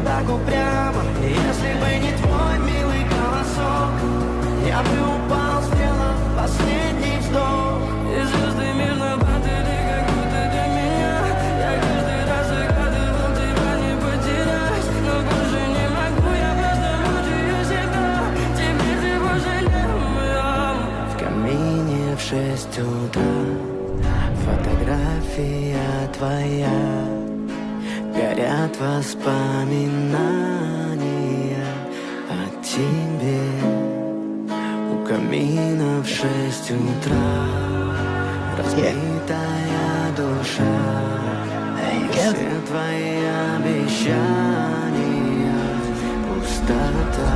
вот так упрямо. И если бы не твой милый голосок, я бы упал, сделав последний вздох. И звезды мирно падали, как будто для меня. Я каждый раз загадывал тебя не потерять, но больше не могу, я просто мучаю себя. Теперь ты пожалел моем. В камине в 6 утра фотография твоя, горят воспоминания о тебе. У камина в 6 утра разбитая душа, все твои обещания пустота.